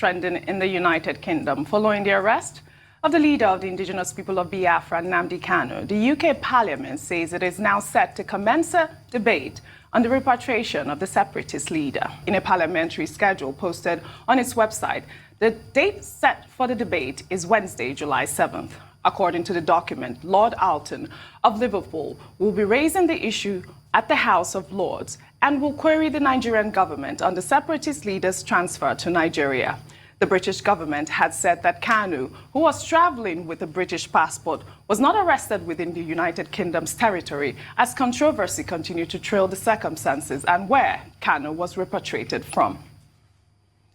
trending in the United Kingdom following the arrest of the leader of the indigenous people of Biafra, Nnamdi Kanu. The UK Parliament says it is now set to commence a debate on the repatriation of the separatist leader. In a parliamentary schedule posted on its website, the date set for the debate is Wednesday, July 7th. According to the document, Lord Alton of Liverpool will be raising the issue at the House of Lords and will query the Nigerian government on the separatist leader's transfer to Nigeria. The British government had said that Kanu, who was traveling with a British passport, was not arrested within the United Kingdom's territory as controversy continued to trail the circumstances and where Kanu was repatriated from.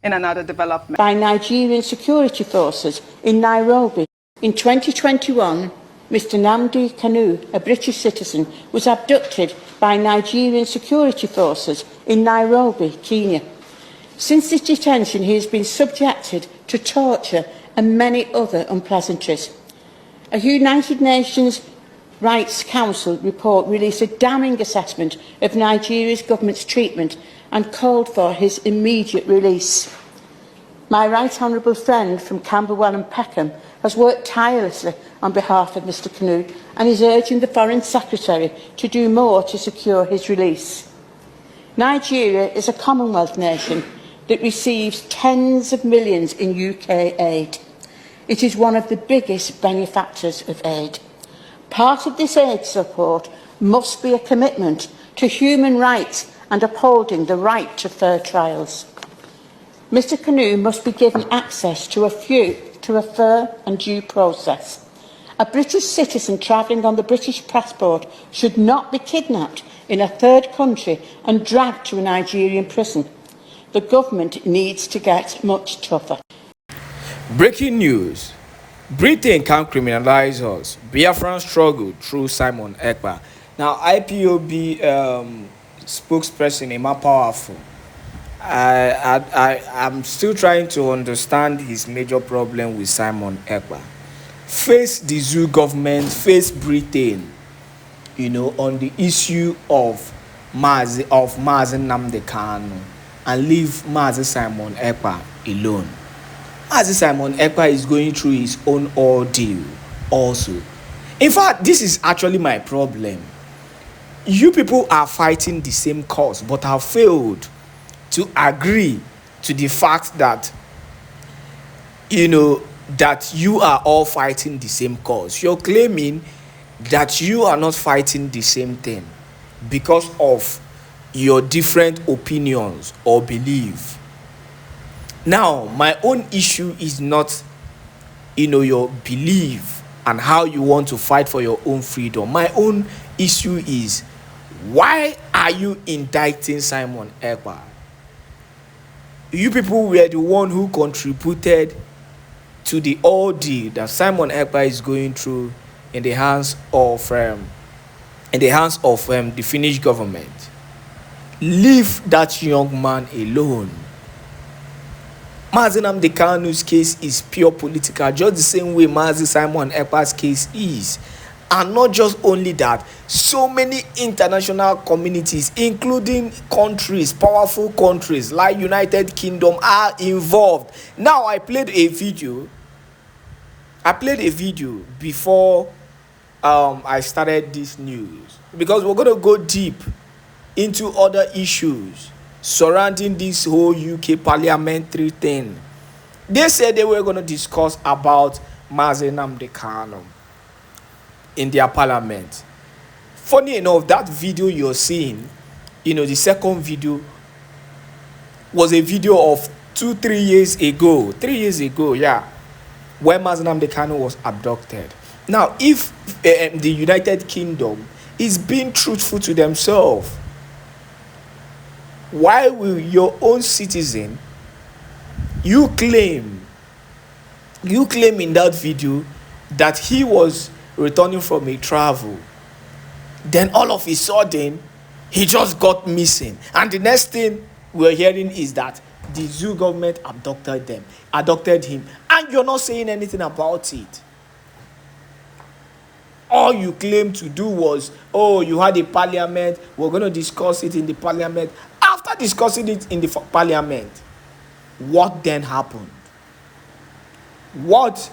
In another development, by Nigerian security forces in Nairobi. In 2021, Mr. Nnamdi Kanu, a British citizen, was abducted by Nigerian security forces in Nairobi, Kenya. Since his detention, he has been subjected to torture and many other unpleasantries. A United Nations Rights Council report released a damning assessment of Nigeria's government's treatment and called for his immediate release. My right honourable friend from Camberwell and Peckham has worked tirelessly on behalf of Mr Kanu and is urging the Foreign Secretary to do more to secure his release. Nigeria is a Commonwealth nation that receives tens of millions in UK aid. It is one of the biggest benefactors of aid. Part of this aid support must be a commitment to human rights and upholding the right to fair trials. Mr Kanu must be given access to a fair and due process. A British citizen travelling on the British passport should not be kidnapped in a third country and dragged to a Nigerian prison. The government needs to get much tougher. Breaking news. Britain can criminalize us. Biafran struggle through Simon Ekpa. Now, IPOB spokesperson Emma Powerful. I'm still trying to understand his major problem with Simon Ekpa. Face the zoo government, face Britain, on the issue of Mazi Nnamdi Kanu, and leave Mazi Simon Ekpa alone. Mazi Simon Ekpa is going through his own ordeal also. In fact, this is actually my problem. You people are fighting the same cause, but have failed to agree to the fact that, that you are all fighting the same cause. You're claiming that you are not fighting the same thing because of your different opinions or belief. Now, my own issue is not, your belief and how you want to fight for your own freedom. My own issue is, why are you indicting Simon Ekpa? You people were the one who contributed to the ordeal that Simon Ekpa is going through in the hands of the Finnish government. Leave that young man alone. Mazi Nnamdi Kanu's case is pure political, just the same way Mazi Simon Ekpa's case is. And not just only that, so many international communities, including countries, powerful countries like United Kingdom, are involved. Now, I played a video before I started this news, because we're going to go deep into other issues surrounding this whole UK parliamentary thing. They said they were going to discuss about Mazi Nnamdi Kanu in their parliament. Funny enough, that video you're seeing, the second video was a video of 3 years ago, when Mazi Nnamdi Kanu was abducted. Now, if the United Kingdom is being truthful to themselves, why will your own citizen, you claim in that video that he was returning from a travel, then all of a sudden he just got missing, and the next thing we're hearing is that the zoo government abducted him, and you're not saying anything about it? All you claim to do was, you had a parliament, we're going to discuss it in the parliament. After discussing it in the parliament, what then happened? what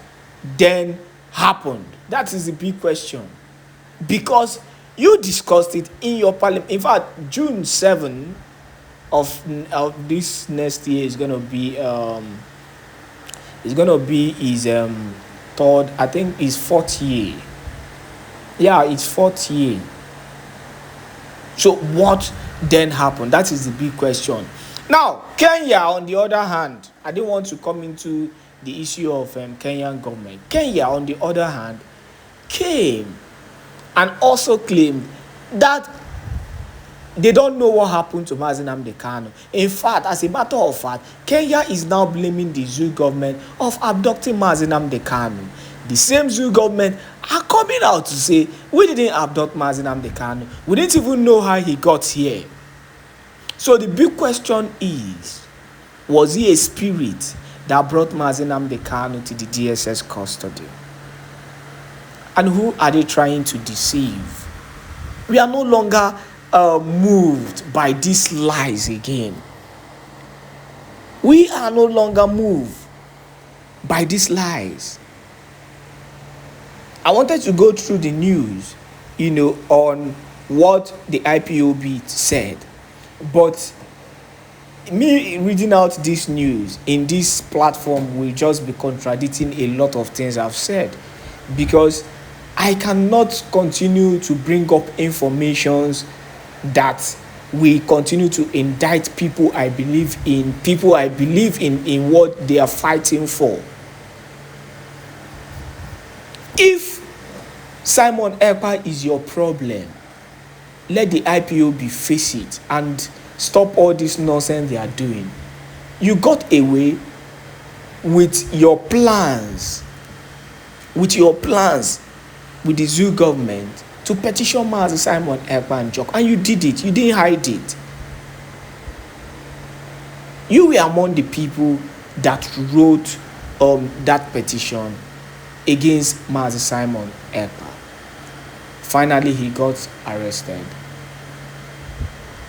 then happened? That is the big question. Because you discussed it in your parliament. In fact, June 7 of this next year is gonna be his third, I think his fourth year. Yeah, it's fourth year. So what then happened? That is the big question. Now, Kenya, on the other hand, I didn't want to come into the issue of Kenyan government. Kenya, on the other hand, came and also claimed that they don't know what happened to Nnamdi Kanu. In fact, as a matter of fact, Kenya is now blaming the zoo government of abducting Nnamdi Kanu. The same zoo government are coming out to say, we didn't abduct Nnamdi Kanu. We didn't even know how he got here. So the big question is, was he a spirit that brought Nnamdi Kanu to the DSS custody? And who are they trying to deceive? We are no longer moved by these lies again. We are no longer moved by these lies. I wanted to go through the news, on what the IPOB said. But me reading out this news in this platform will just be contradicting a lot of things I've said, because I cannot continue to bring up informations that we continue to indict people I believe in what they are fighting for. If Simon Ekpa is your problem, let the IPOB face it and stop all this nonsense they are doing. You got away with your plans, with the zoo government to petition Mazi Simon Ekpa and Řock, and you did it. You didn't hide it. You were among the people that wrote that petition against Mazi Simon Ekpa. Finally, he got arrested.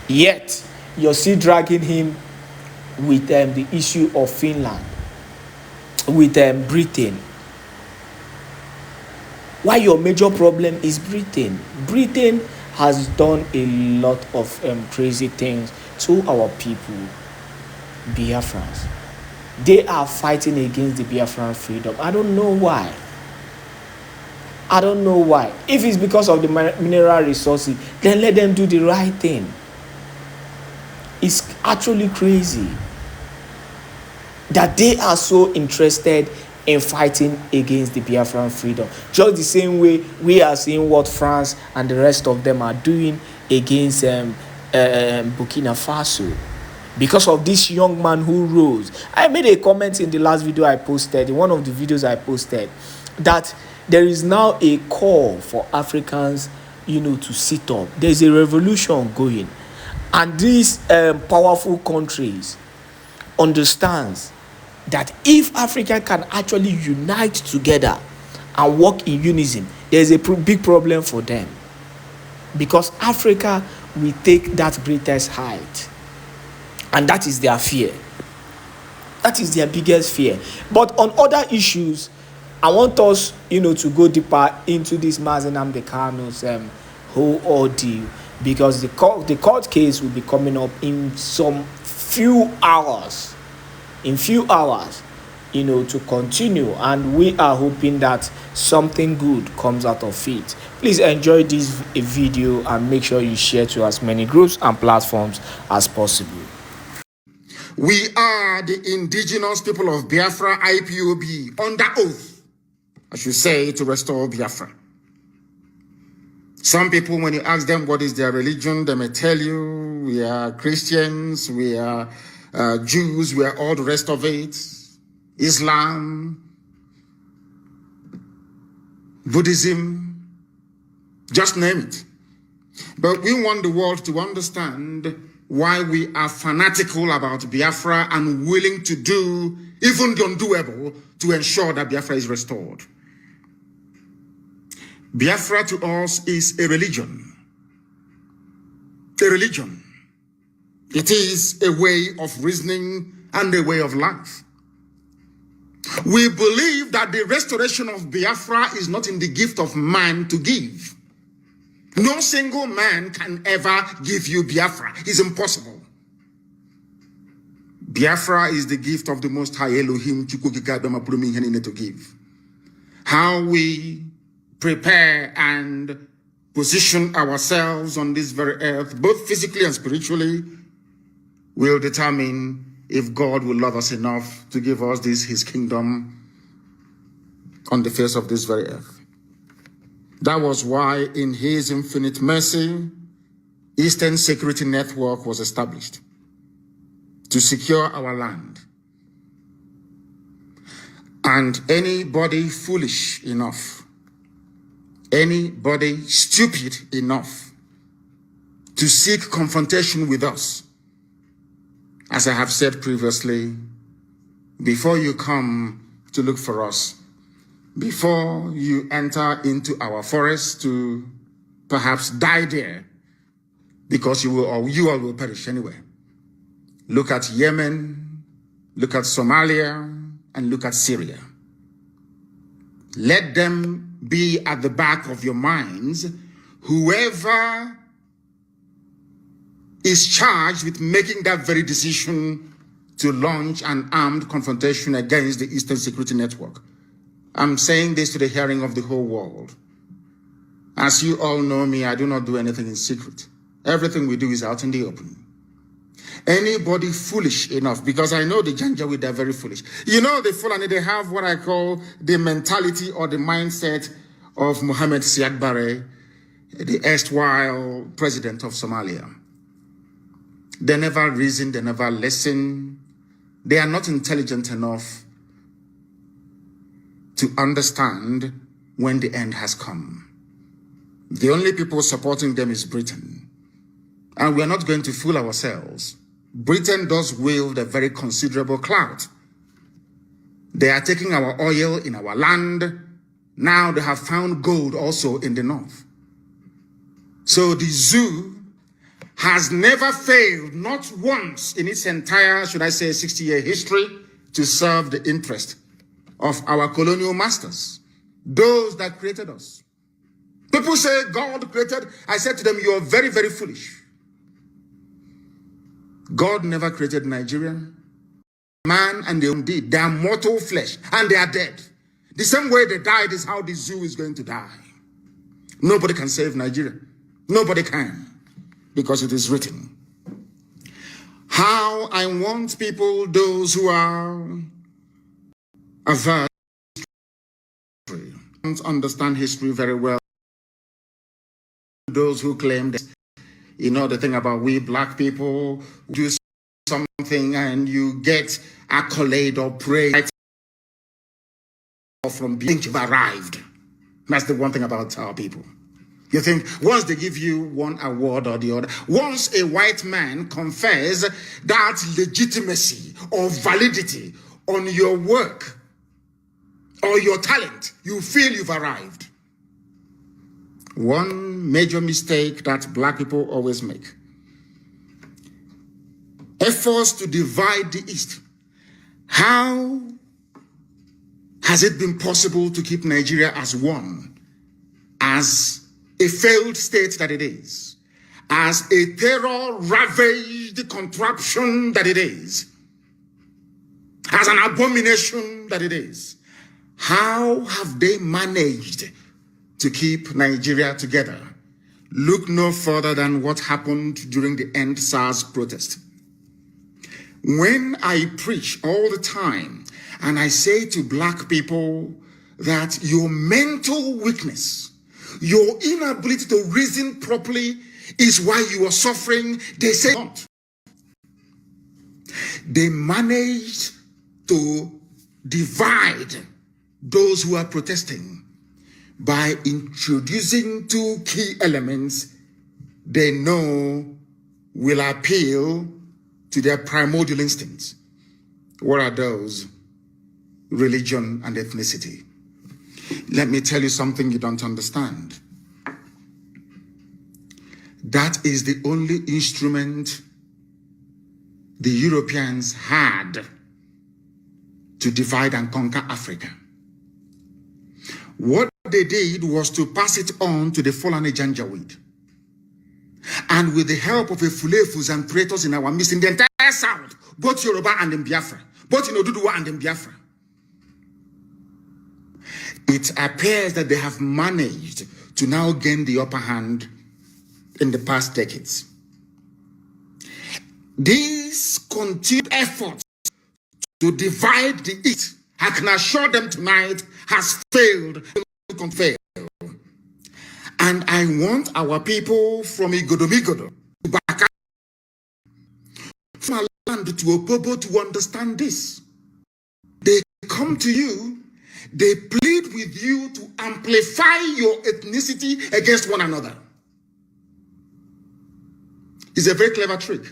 Yet, you're still dragging him with the issue of Finland, with Britain. Why your major problem is Britain? Britain has done a lot of crazy things to our people, Biafrans. They are fighting against the Biafran freedom. I don't know why. If it's because of the mineral resources, then let them do the right thing. It's actually crazy that they are so interested in fighting against the Biafran freedom. Just the same way we are seeing what France and the rest of them are doing against Burkina Faso. Because of this young man who rose. I made a comment in the last video I posted, in one of the videos I posted, that there is now a call for Africans, to sit up. There's a revolution going. And these powerful countries understands that if Africa can actually unite together and work in unison, there's a big problem for them. Because Africa will take that greatest height. And that is their fear. That is their biggest fear. But on other issues, I want us, to go deeper into this Nnamdi Kanu's whole ordeal, because the court case will be coming up in some few hours. To continue, and we are hoping that something good comes out of it. Please enjoy this video and make sure you share to as many groups and platforms as possible. We are the indigenous people of Biafra, IPOB, under oath, I should say, to restore Biafra. Some people, when you ask them what is their religion, they may tell you, we are Christians, we are Jews, we are all the rest of it, Islam, Buddhism, just name it. But we want the world to understand why we are fanatical about Biafra and willing to do even the undoable to ensure that Biafra is restored. Biafra to us is a religion. A religion. It is a way of reasoning and a way of life. We believe that the restoration of Biafra is not in the gift of man to give. No single man can ever give you Biafra. It's impossible. Biafra is the gift of the Most High Elohim to give. How we prepare and position ourselves on this very earth, both physically and spiritually, will determine if God will love us enough to give us his kingdom on the face of this very earth. That was why in his infinite mercy, Eastern Security Network was established to secure our land. And anybody foolish enough, anybody stupid enough to seek confrontation with us, as I have said previously, before you come to look for us, before you enter into our forest to perhaps die there, because you all will perish anyway. Look at Yemen, look at Somalia, and look at Syria. Let them be at the back of your minds. Whoever is charged with making that very decision to launch an armed confrontation against the Eastern Security Network. I'm saying this to the hearing of the whole world. As you all know me, I do not do anything in secret. Everything we do is out in the open. Anybody foolish enough, because I know the Janjaweed, they're very foolish. You know, the Fulani, they have what I call the mentality or the mindset of Mohammed Siad Barre, the erstwhile president of Somalia. They never reason, they never listen. They are not intelligent enough to understand when the end has come. The only people supporting them is Britain. And we are not going to fool ourselves. Britain does wield a very considerable clout. They are taking our oil in our land. Now they have found gold also in the north. So the zoo has never failed, not once in its entire, should I say, 60-year history, to serve the interest of our colonial masters, those that created us. People say God created. I said to them, you are very, very foolish. God never created Nigeria. Man and their own deed. They are mortal flesh and they are dead. The same way they died is how the zoo is going to die. Nobody can save Nigeria. Nobody can. Because it is written. How I want people, those who are averse to history, don't understand history very well. Those who claim that, you know, the thing about we black people do something and you get accolade or praise from being you've arrived. That's the one thing about our people. You think once they give you one award or the other, once a white man confers that legitimacy or validity on your work or your talent, you feel you've arrived. One major mistake that black people always make. Efforts to divide the East. How has it been possible to keep Nigeria as one, as a failed state that it is, as a terror-ravaged contraption that it is, as an abomination that it is? How have they managed to keep Nigeria together? Look no further than what happened during the End SARS protest. When I preach all the time and I say to black people that your mental weakness, your inability to reason properly is why you are suffering, they say not. They managed to divide those who are protesting by introducing two key elements they know will appeal to their primordial instincts. What are those? Religion and ethnicity. Let me tell you something you don't understand. That is the only instrument the Europeans had to divide and conquer Africa. What they did was to pass it on to the Fulani Janjaweed. And with the help of the Fulefus and traitors in our midst, in the entire South, both Yoruba and in Biafra, both in Oduduwa and in Biafra, it appears that they have managed to now gain the upper hand in the past decades. These continued efforts to divide the East, I can assure them tonight, has failed. And I want our people from Igodomigodo to back up from our land to Opobo to understand this. They come to you, they plead with you to amplify your ethnicity against one another. It's a very clever trick.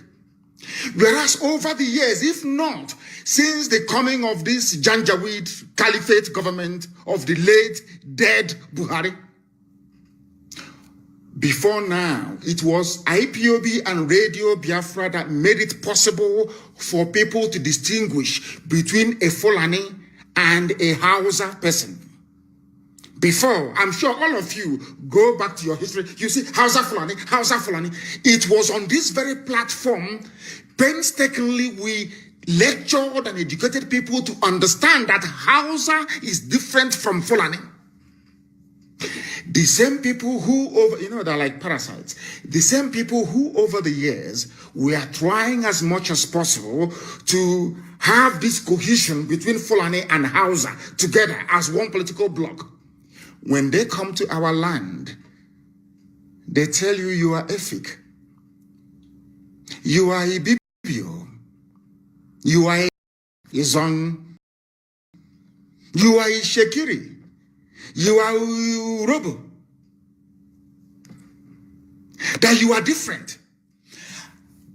Whereas over the years, if not since the coming of this Janjaweed Caliphate government of the late dead Buhari, before now, it was IPOB and Radio Biafra that made it possible for people to distinguish between a Fulani and a Hausa person. Before, I'm sure all of you go back to your history, you see Hausa Fulani. It was on this very platform, painstakingly, we lectured and educated people to understand that Hausa is different from Fulani. The same people who, they're like parasites. The same people who, over the years, we are trying as much as possible to have this cohesion between Fulani and Hausa together as one political bloc. When they come to our land, they tell you you are Efik, you are Ibibio, you are Izon, you are Ishekiri, you are Urobo, that you are different.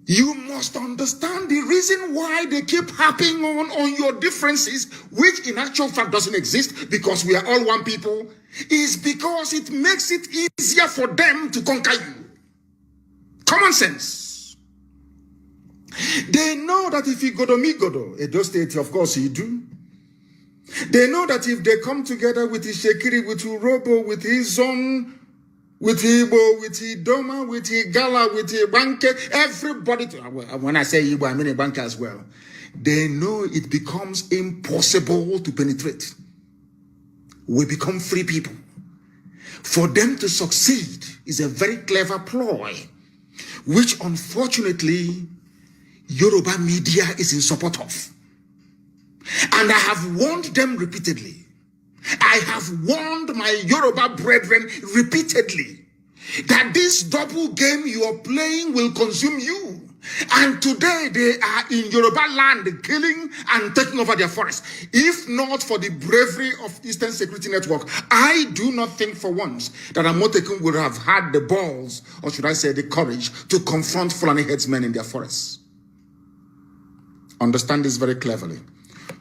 You must understand the reason why they keep harping on your differences, which in actual fact doesn't exist because we are all one people, is because it makes it easier for them to conquer you. Common sense. They know that if you go to Migodo, Edo State, of course you do. They know that if they come together with Ishekiri, with Urobo, with Izon, with Igbo, with Idoma, with Igala, with Ibanke, everybody, when I say Igbo, I mean Ibanke as well. They know it becomes impossible to penetrate. We become free people. For them to succeed is a very clever ploy, which unfortunately Yoruba media is in support of. And I have warned them repeatedly. I have warned my Yoruba brethren repeatedly that this double game you are playing will consume you. And today they are in Yoruba land killing and taking over their forests. If not for the bravery of Eastern Security Network, I do not think for once that Amotekun would have had the balls, or should I say the courage, to confront Fulani headsmen in their forests. Understand this very cleverly.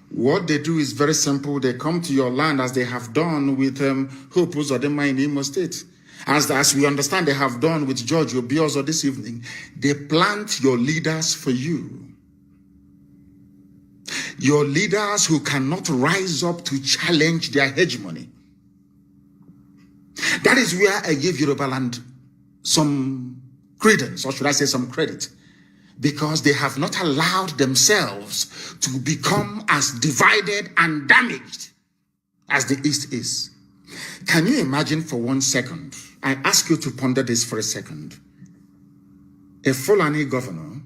What they do is very simple. They come to your land as they have done with Hopus or Dema in Imo State. As we understand they have done with George Obiozo this evening. They plant your leaders for you. Your leaders who cannot rise up to challenge their hegemony. That is where I give Yoruba land some credence, or should I say some credit. Because they have not allowed themselves to become as divided and damaged as the East is. Can you imagine for 1 second? I ask you to ponder this for a second. A Fulani governor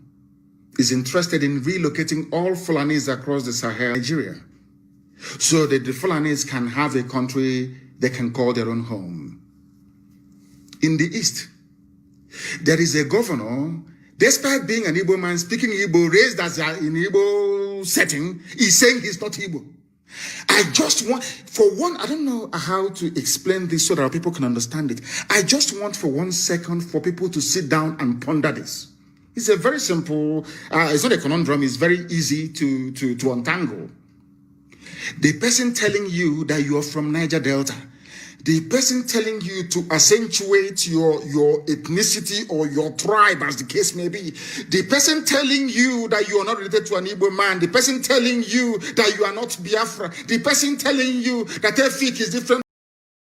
is interested in relocating all Fulanis across the Sahel, Nigeria, so that the Fulanis can have a country they can call their own home. In the East, there is a governor. Despite being an Igbo man, speaking Igbo, raised as in Igbo setting, he's saying he's not Igbo. I just want, for one, I don't know how to explain this so that people can understand it. I just want for 1 second for people to sit down and ponder this. It's a very simple, it's not a conundrum, it's very easy to untangle. The person telling you that you are from Niger Delta, The person telling you to accentuate your ethnicity or your tribe, as the case may be. The person telling you that you are not related to an Igbo man. The person telling you that you are not Biafra. The person telling you that Efik is different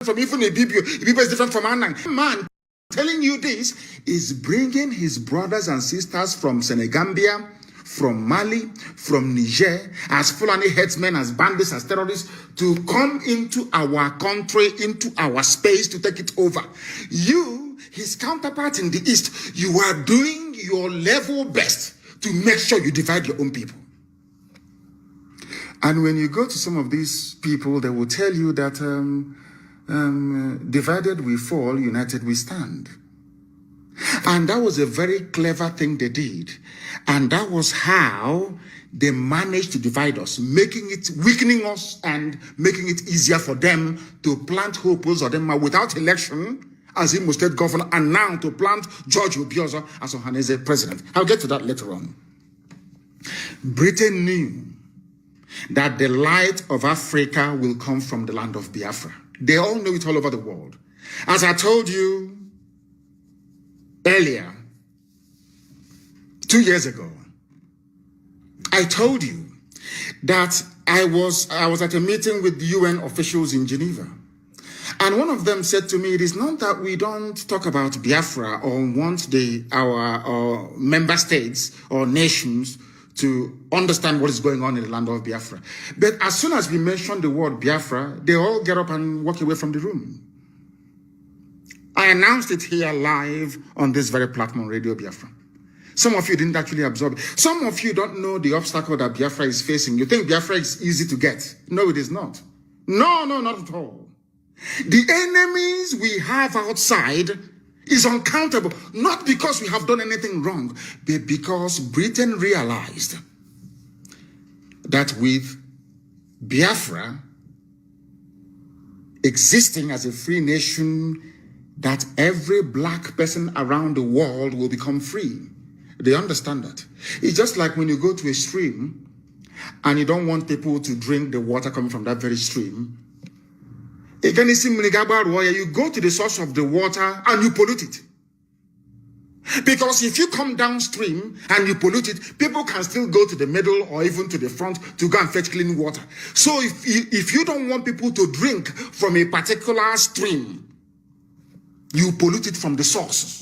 from even Ibibio. Ibibio is different from Anang. Man telling you this is bringing his brothers and sisters from Senegambia, from Mali, from Niger, as Fulani headsmen, as bandits, as terrorists, to come into our country, into our space, to take it over. You, his counterpart in the East, you are doing your level best to make sure you divide your own people. And when you go to some of these people, they will tell you that divided we fall, united we stand. And that was a very clever thing they did. And that was how they managed to divide us, weakening us and making it easier for them to plant Hopos or them without election as Imo State governor, and now to plant George Obiozo as Ohaneze president. I'll get to that later on. Britain knew that the light of Africa will come from the land of Biafra. They all know it all over the world. As I told you earlier, 2 years ago, I told you that I was at a meeting with UN officials in Geneva. And one of them said to me, it is not that we don't talk about Biafra or want our member states or nations to understand what is going on in the land of Biafra. But as soon as we mention the word Biafra, they all get up and walk away from the room. I announced it here live on this very platform, Radio Biafra. Some of you didn't actually absorb it. Some of you don't know the obstacle that Biafra is facing. You think Biafra is easy to get. No, it is not. No, not at all. The enemies we have outside is uncountable, not because we have done anything wrong, but because Britain realized that with Biafra existing as a free nation, that every black person around the world will become free. They understand that. It's just like when you go to a stream and you don't want people to drink the water coming from that very stream. You go to the source of the water and you pollute it. Because if you come downstream and you pollute it, people can still go to the middle or even to the front to go and fetch clean water. So if you don't want people to drink from a particular stream, you pollute it from the source.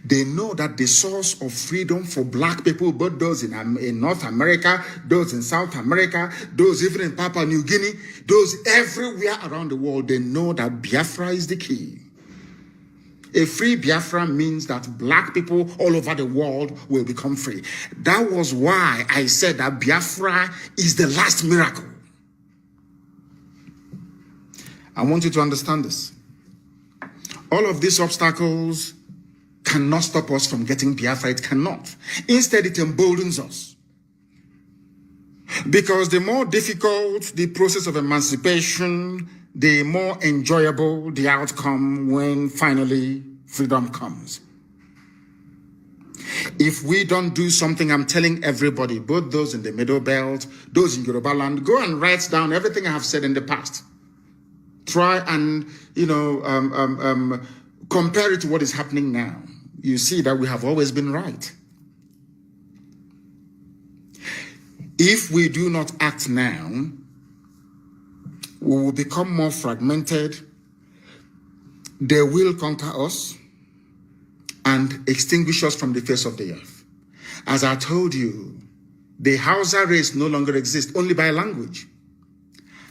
They know that the source of freedom for black people, both those in North America, those in South America, those even in Papua New Guinea, those everywhere around the world, they know that Biafra is the key. A free Biafra means that black people all over the world will become free. That was why I said that Biafra is the last miracle. I want you to understand this. All of these obstacles cannot stop us from getting Biafra. It cannot. Instead, it emboldens us. Because the more difficult the process of emancipation, the more enjoyable the outcome when finally freedom comes. If we don't do something, I'm telling everybody, both those in the Middle Belt, those in Yoruba land, go and write down everything I have said in the past. Try and, compare it to what is happening now. You see that we have always been right. If we do not act now, we will become more fragmented. They will conquer us and extinguish us from the face of the earth. As I told you, the Hausa race no longer exists, only by language.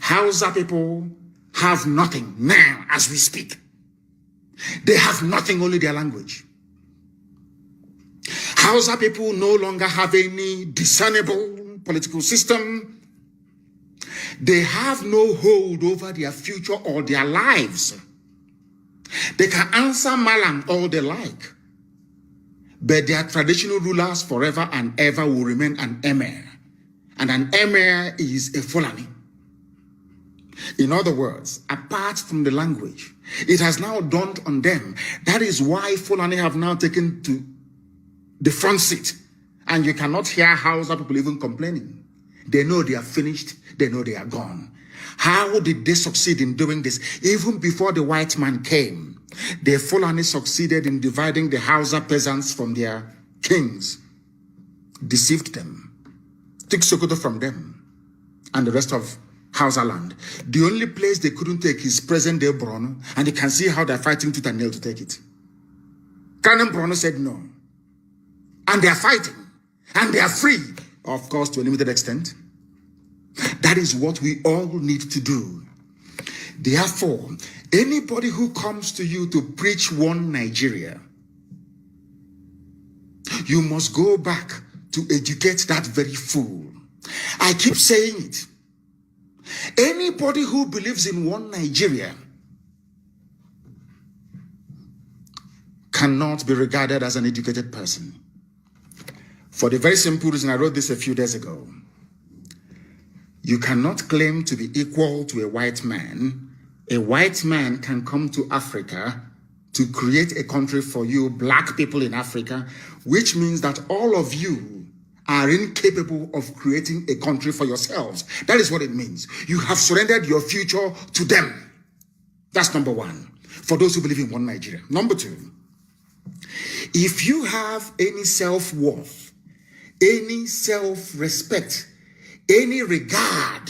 Hausa people have nothing now as we speak. They have nothing, only their language. Hausa people no longer have any discernible political system. They have no hold over their future or their lives. They can answer Malam all they like, but their traditional rulers forever and ever will remain an emir. And an emir is a Fulani. In other words, apart from the language, it has now dawned on them. That is why Fulani have now taken to the front seat. And you cannot hear Hausa people even complaining. They know they are finished. They know they are gone. How did they succeed in doing this? Even before the white man came, the Fulani succeeded in dividing the Hausa peasants from their kings, deceived them, took Sokoto from them, and the rest of Hausa land. The only place they couldn't take is present-day Borno, and you can see how they're fighting tooth and nail to take it. Kanu Borno said no. And they're fighting. And they are free, of course, to a limited extent. That is what we all need to do. Therefore, anybody who comes to you to preach one Nigeria, you must go back to educate that very fool. I keep saying it. Anybody who believes in one Nigeria cannot be regarded as an educated person. For the very simple reason, I wrote this a few days ago. You cannot claim to be equal to a white man. A white man can come to Africa to create a country for you, black people in Africa, which means that all of you are incapable of creating a country for yourselves. That is what it means. You have surrendered your future to them. That's number one, for those who believe in one Nigeria. Number two, if you have any self-worth, any self-respect, any regard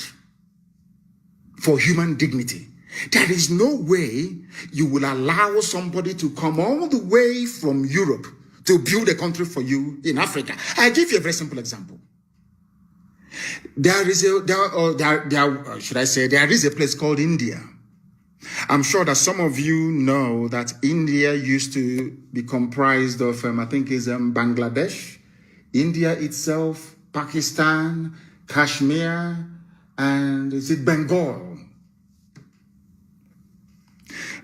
for human dignity, there is no way you will allow somebody to come all the way from Europe to build a country for you in Africa. I give you a very simple example. There is a place called India. I'm sure that some of you know that India used to be comprised of, I think it's Bangladesh, India itself, Pakistan, Kashmir, and is it Bengal?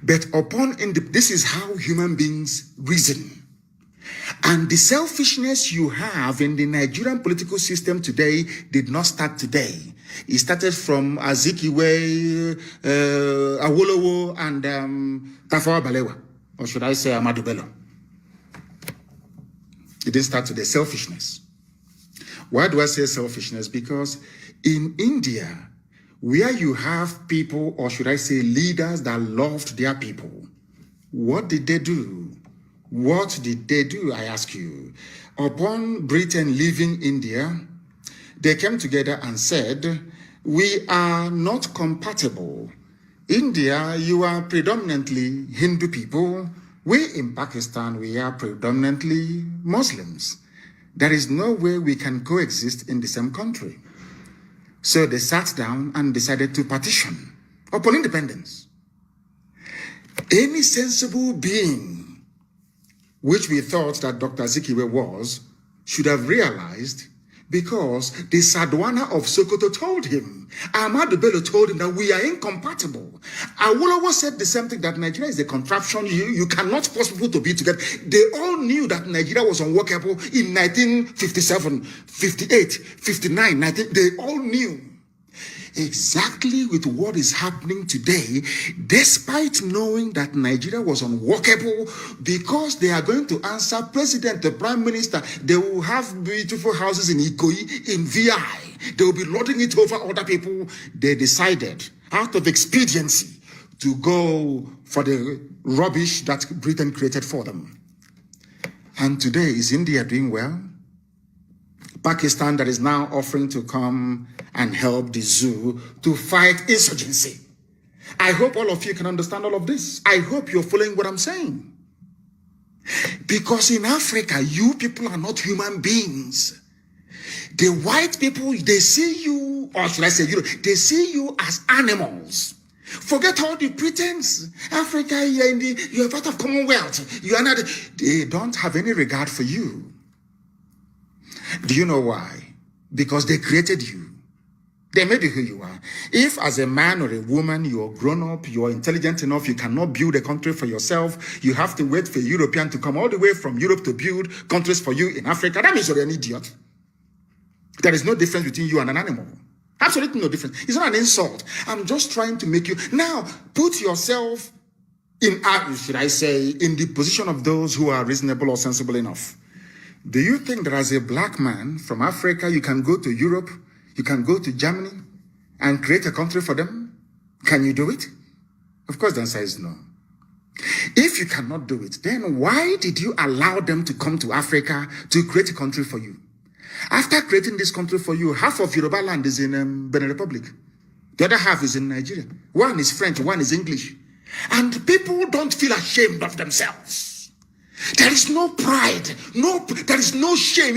But this is how human beings reason. And the selfishness you have in the Nigerian political system today did not start today. It started from Azikiwe, Awolowo, and Tafawa Balewa, or should I say Ahmadu Bello. It didn't start today. Selfishness. Why do I say selfishness? Because in India, where you have people, or should I say leaders that loved their people, what did they do? What did they do, I ask you? Upon Britain leaving India, they came together and said, we are not compatible. India, you are predominantly Hindu people. We in Pakistan, we are predominantly Muslims. There is no way we can coexist in the same country. So they sat down and decided to partition upon independence. Any sensible being, which we thought that Dr. Zikiwe was, should have realized, because the Sadwana of Sokoto told him, Ahmadu Bello told him that we are incompatible. Awolowo said the same thing, that Nigeria is a contraption. You cannot force people to be together. They all knew that Nigeria was unworkable in 1957, 58, 59, 19. They all knew. Exactly with what is happening today, despite knowing that Nigeria was unworkable, because they are going to answer President, the Prime Minister. They will have beautiful houses in Ikoyi, in VI. They will be lording it over other people. They decided, out of expediency, to go for the rubbish that Britain created for them. And today, is India doing well? Pakistan, that is now offering to come and help the zoo to fight insurgency. I hope all of you can understand all of this. I hope you're following what I'm saying. Because in Africa, you people are not human beings. The white people, they see you, or should I say, they see you as animals. Forget all the pretense. Africa, you're part of Commonwealth. You are not. They don't have any regard for you. Do you know why? Because they created you. They made you who you are. If as a man or a woman, you're grown up, you're intelligent enough, you cannot build a country for yourself, you have to wait for a European to come all the way from Europe to build countries for you in Africa, that means you're an idiot. There is no difference between you and an animal. Absolutely no difference. It's not an insult. I'm just trying to make you... Now, put yourself in, should I say, in the position of those who are reasonable or sensible enough. Do you think that as a black man from Africa, you can go to Europe, You can go to Germany and create a country for them. Can you do it? Of course, the answer is no. If you cannot do it, then why did you allow them to come to Africa to create a country for you? After creating this country for you, half of Yoruba land is in Benin Republic. The other half is in Nigeria. One is French, one is English. And people don't feel ashamed of themselves. There is no pride. There is no shame.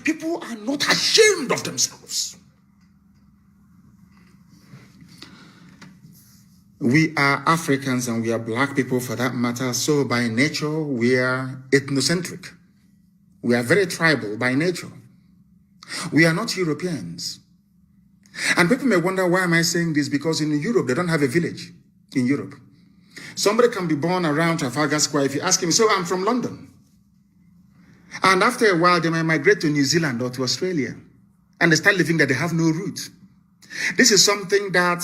People are not ashamed of themselves. We are Africans and we are black people for that matter. So by nature, we are ethnocentric. We are very tribal by nature. We are not Europeans. And people may wonder, why am I saying this? Because in Europe, they don't have a village in Europe. Somebody can be born around Trafalgar Square. If you ask him, so I'm from London. And after a while, they might migrate to New Zealand or to Australia. And they start living there. They have no root. This is something that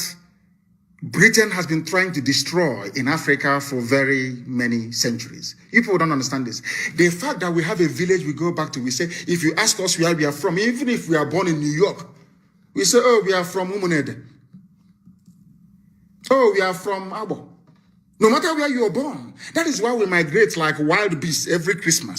Britain has been trying to destroy in Africa for very many centuries. You people don't understand this. The fact that we have a village we go back to, we say, if you ask us where we are from, even if we are born in New York, we say, oh, we are from Umunede. Oh, we are from Abo. No matter where you are born. That is why we migrate like wild beasts every Christmas.